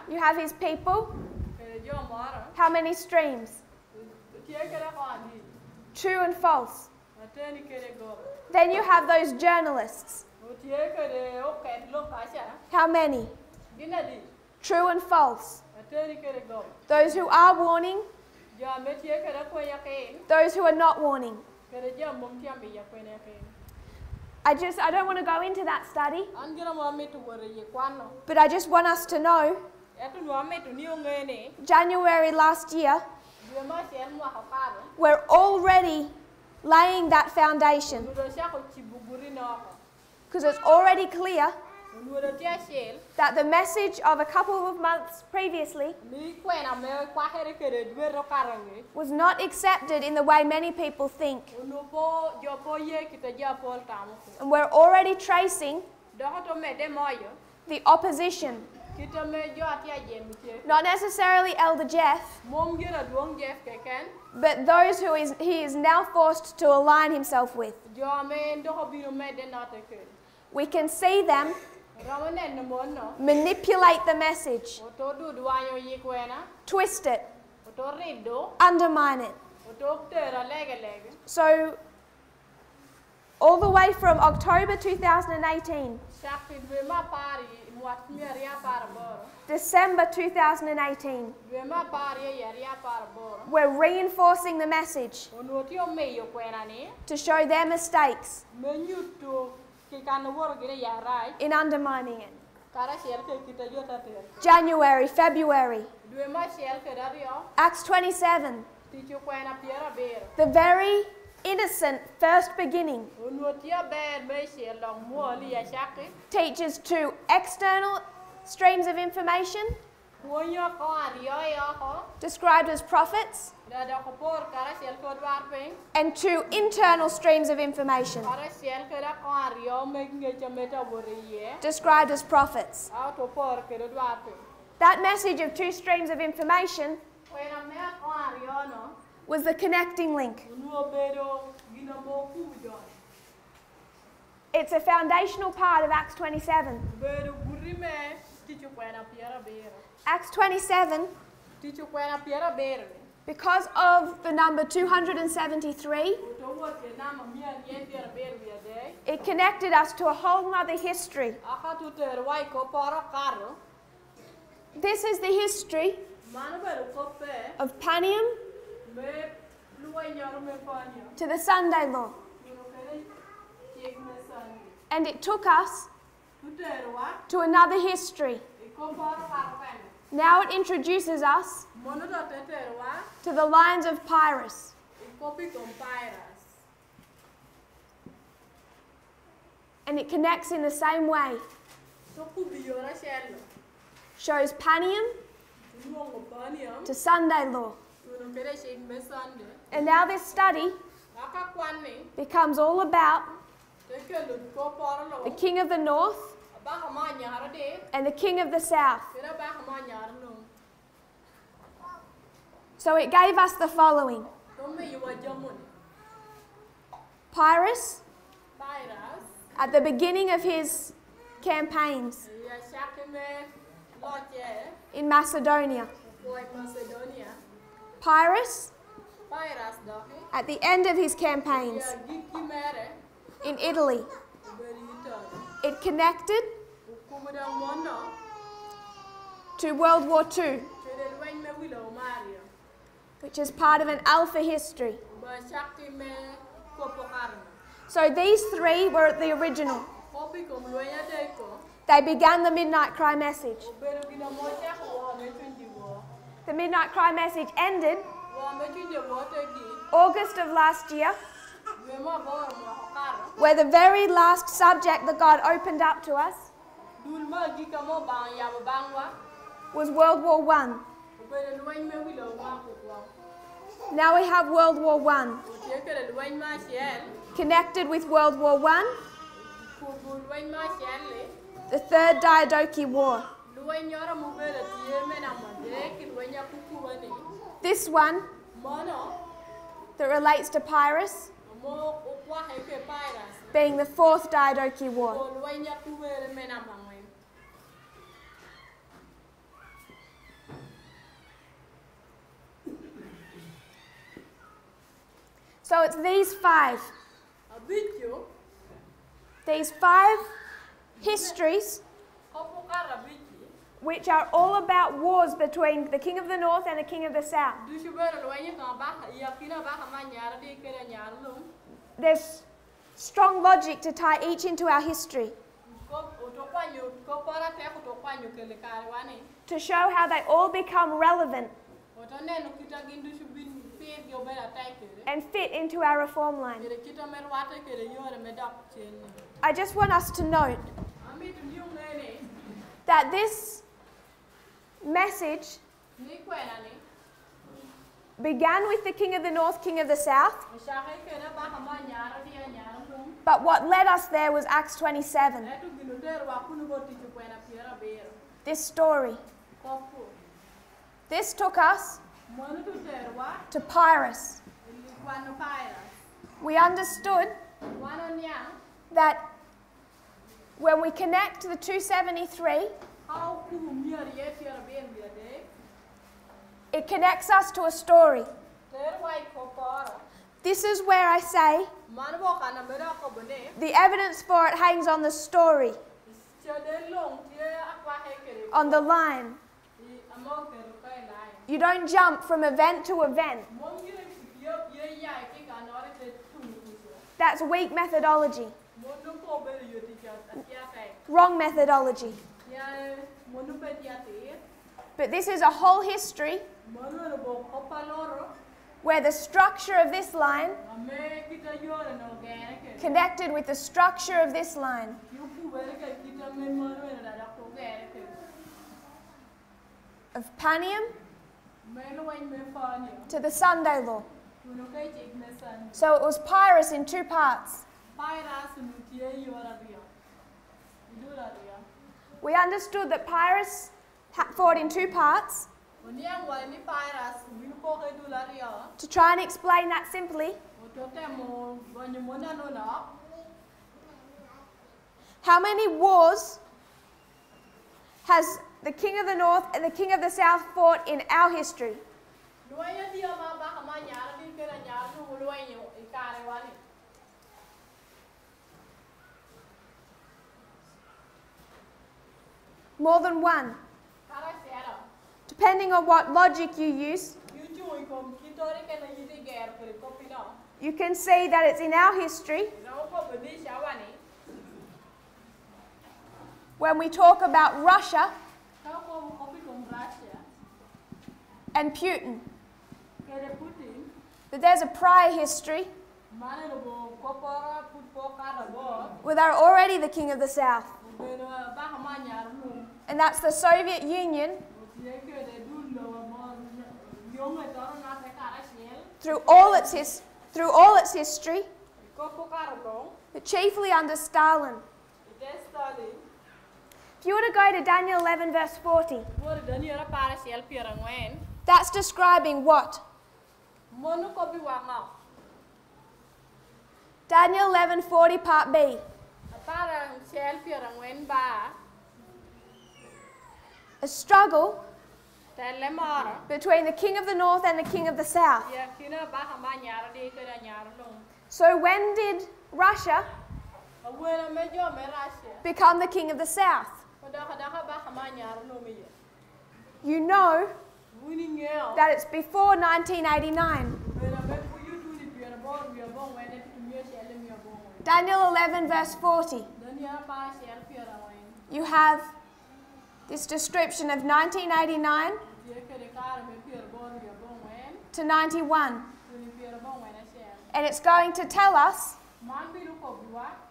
You have his people. How many streams? True and false. Then you have those journalists. How many? True and false. Those who are warning. Those who are not warning. I don't want to go into that study, but I just want us to know, January last year, we're already laying that foundation, because it's already clear that the message of a couple of months previously was not accepted in the way many people think. And we're already tracing the opposition Not necessarily Elder Jeff, but those who he is now forced to align himself with. We can see them manipulate the message, twist it, undermine it. So, all the way from October 2018, December 2018, we're reinforcing the message to show their mistakes in undermining it. January, February, Acts 27, the very innocent first beginning, teaches two external streams of information described as prophets, and two internal streams of information described as prophets. That message of two streams of information was the connecting link. It's a foundational part of Acts 27. Acts 27, because of the number 273, it connected us to a whole other history. This is the history of Panium to the Sunday law. And it took us to another history. Now it introduces us to the lines of Pyrrhus. And it connects in the same way. Shows Panium to Sunday law. And now this study becomes all about the king of the north and the king of the south. So it gave us the following. Pyrrhus, at the beginning of his campaigns in Macedonia. Pyrrhus, at the end of his campaigns in Italy. It connected to World War II, which is part of an alpha history. So these three were the original. They began the Midnight Cry message. The Midnight Cry message ended August of last year, where the very last subject that God opened up to us was World War I. Now we have World War I connected with World War I, the Third Diadochi War. This one that relates to Pyrrhus being the Fourth Diadochi War. So it's these five histories which are all about wars between the king of the north and the king of the south. There's strong logic to tie each into our history, to show how they all become relevant and fit into our reform line. I just want us to note that this message began with the king of the north, king of the south, but what led us there was Acts 27. this story. This took us to Pyrrhus. We understood that when we connect the 273, it connects us to a story. This is where I say the evidence for it hangs on the story, on the line. You don't jump from event to event. That's weak methodology. Wrong methodology. But this is a whole history where the structure of this line connected with the structure of this line. Of Panium to the Sunday law. So it was Pyrrhus in two parts. We understood that Pyrrhus fought in two parts. To try and explain that simply, how many wars has the King of the North and the King of the South fought in our history? More than one. Depending on what logic you use, you can see that it's in our history. When we talk about Russia and Putin, that there's a prior history where they're already the King of the South. And that's the Soviet Union. Through all its history, but chiefly under Stalin. If you were to go to Daniel 11 verse 40, that's describing what? Daniel 11:40 part B. A struggle between the King of the North and the King of the South. So when did Russia become the King of the South? You know that it's before 1989. Daniel 11 verse 40. You have this description of 1989 to 91. And it's going to tell us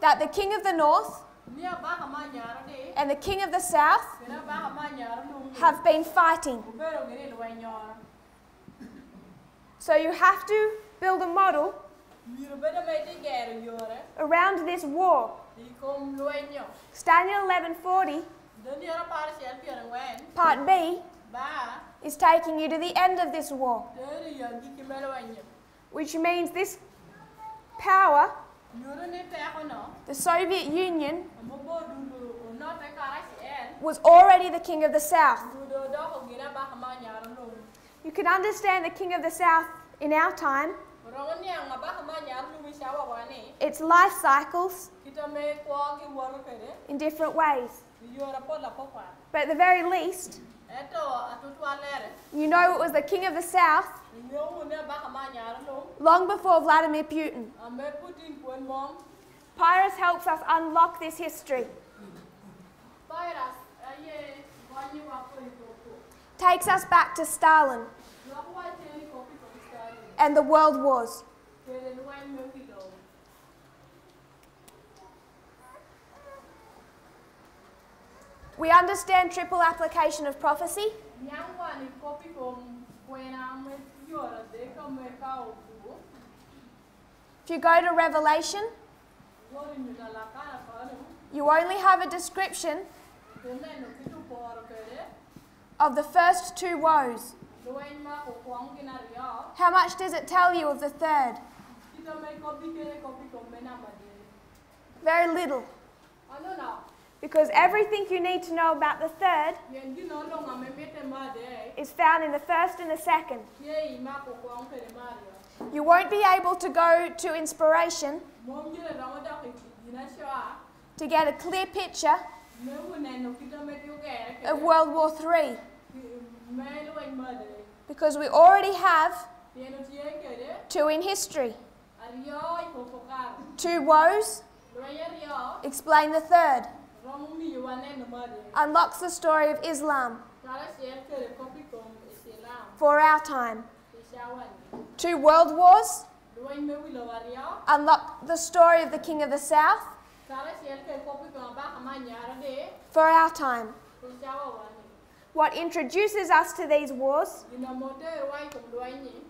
that the King of the North and the King of the South have been fighting. So you have to build a model around this war. Daniel 11:40 part B is taking you to the end of this war, which means this power, the Soviet Union, was already the King of the South. You can understand the King of the South in our time. Its life cycles in different ways. But at the very least, you know it was the King of the South long before Vladimir Putin. Pyrrhus helps us unlock this history. Takes us back to Stalin and the world wars. We understand triple application of prophecy. If you go to Revelation, you only have a description of the first two woes. How much does it tell you of the third? Very little. Because everything you need to know about the third is found in the first and the second. You won't be able to go to inspiration to get a clear picture of World War III. Because we already have two in history. Two woes explain the third. Unlocks the story of Islam for our time. Two world wars unlock the story of the King of the South for our time. What introduces us to these wars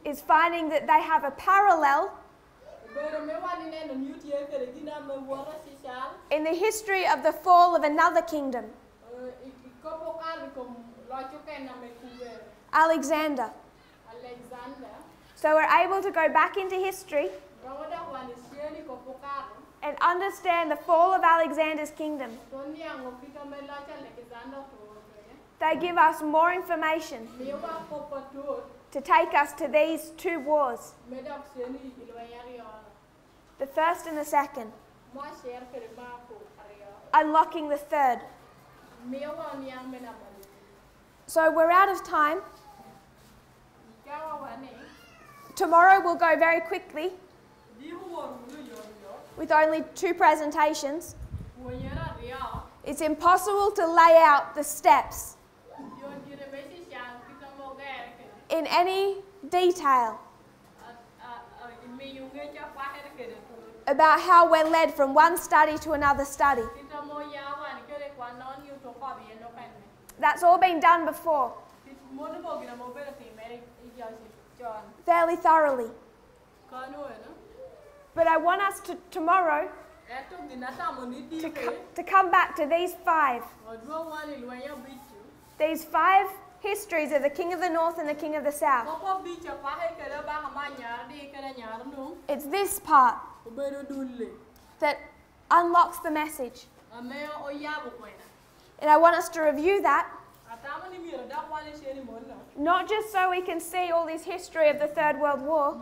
is finding that they have a parallel in the history of the fall of another kingdom, Alexander. So we're able to go back into history and understand the fall of Alexander's kingdom. They give us more information to take us to these two wars, the first and the second, unlocking the third. So we're out of time. Tomorrow we'll go very quickly with only 2 presentations. It's impossible to lay out the steps in any detail about how we're led from one study to another study. That's all been done before, fairly thoroughly. But I want us to tomorrow to come back to these 5. These 5 histories of the King of the North and the King of the South. It's this part that unlocks the message. And I want us to review that, not just so we can see all this history of the Third World War,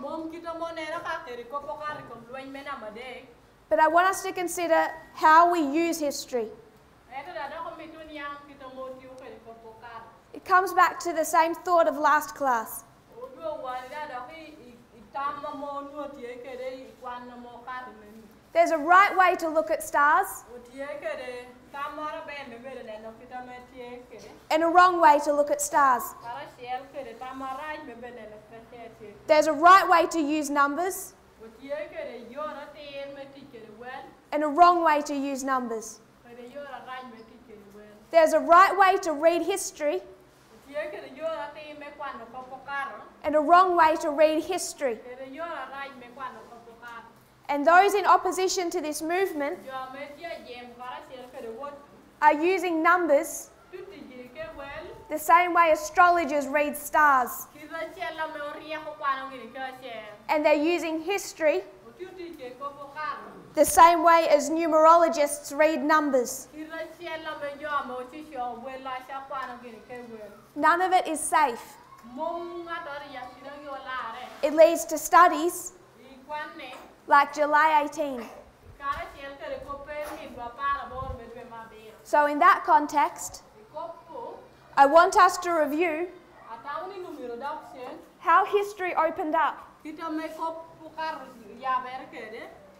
but I want us to consider how we use history. It comes back to the same thought of last class. There's a right way to look at stars and a wrong way to look at stars. There's a right way to use numbers and a wrong way to use numbers. There's a right way to read history and a wrong way to read history. And those in opposition to this movement are using numbers the same way astrologers read stars. And they're using history the same way as numerologists read numbers. None of it is safe. It leads to studies like July 18. So in that context, I want us to review how history opened up,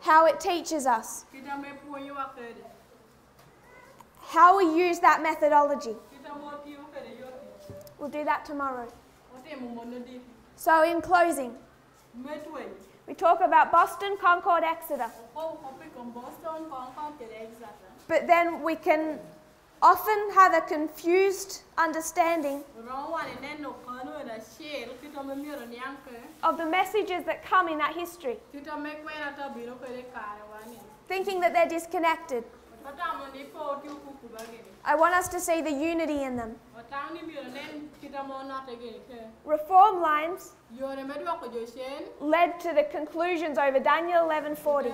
how it teaches us, how we use that methodology. We'll do that tomorrow. So in closing, we talk about Boston, Concord, Exeter. But then we can often have a confused understanding of the messages that come in that history, thinking that they're disconnected. I want us to see the unity in them. Reform lines led to the conclusions over Daniel 11:40.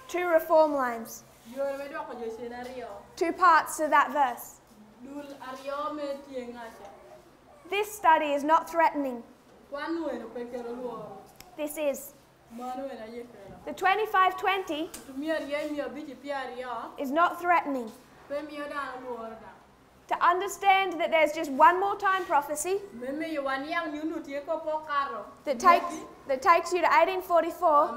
Two reform lines. Two parts to that verse. This study is not threatening. This is. The 2520 is not threatening. To understand that there's just one more time prophecy that takes you to 1844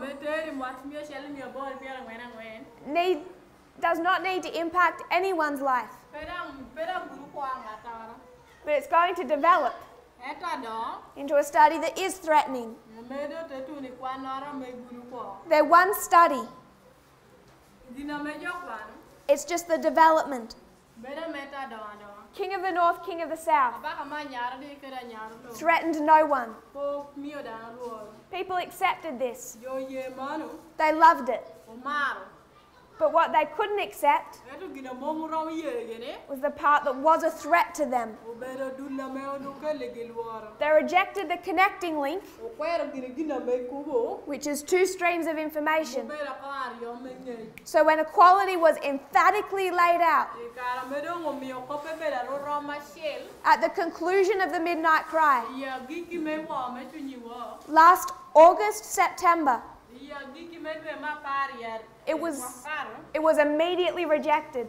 does not need to impact anyone's life. But it's going to develop into a study that is threatening. They're one study. It's just the development. King of the North, King of the South threatened no one. People accepted this. They loved it. But what they couldn't accept was the part that was a threat to them. They rejected the connecting link, which is two streams of information. So when equality was emphatically laid out at the conclusion of the midnight cry, last August, September, it was immediately rejected.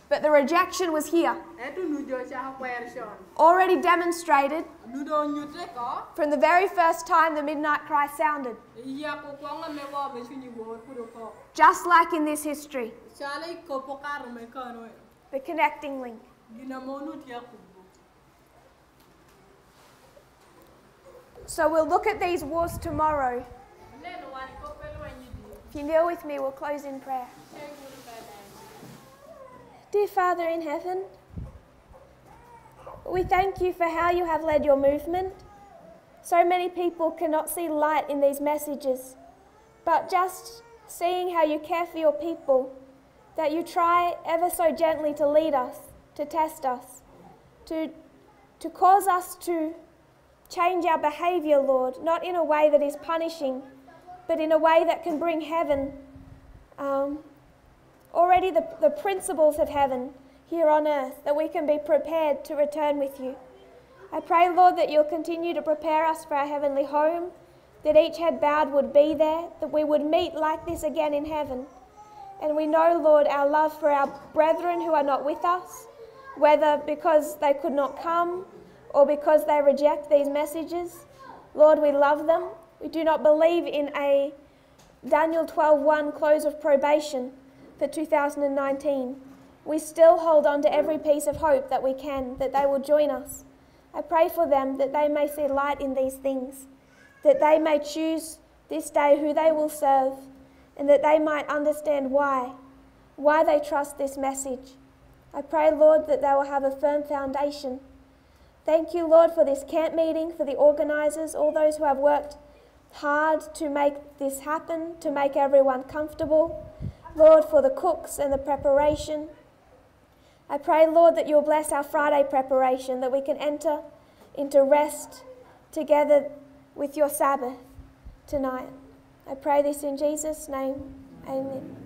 But the rejection was here. Already demonstrated from the very first time the midnight cry sounded. Just like in this history. The connecting link. So we'll look at these wars tomorrow. If you kneel with me, we'll close in prayer. Dear Father in heaven, we thank you for how you have led your movement. So many people cannot see light in these messages, but just seeing how you care for your people, that you try ever so gently to lead us, to test us, to cause us to change our behavior, Lord, not in a way that is punishing, but in a way that can bring heaven, already the principles of heaven here on earth, that we can be prepared to return with you. I pray, Lord, that you'll continue to prepare us for our heavenly home, that each head bowed would be there, that we would meet like this again in heaven. And we know, Lord, our love for our brethren who are not with us, whether because they could not come or because they reject these messages. Lord, we love them. We do not believe in a Daniel 12:1 close of probation for 2019. We still hold on to every piece of hope that we can, that they will join us. I pray for them that they may see light in these things, that they may choose this day who they will serve, and that they might understand why they trust this message. I pray, Lord, that they will have a firm foundation. Thank you, Lord, for this camp meeting, for the organisers, all those who have worked hard to make this happen, to make everyone comfortable. Lord, for the cooks and the preparation. I pray, Lord, that you'll bless our Friday preparation, that we can enter into rest together with your Sabbath tonight. I pray this in Jesus' name. Amen.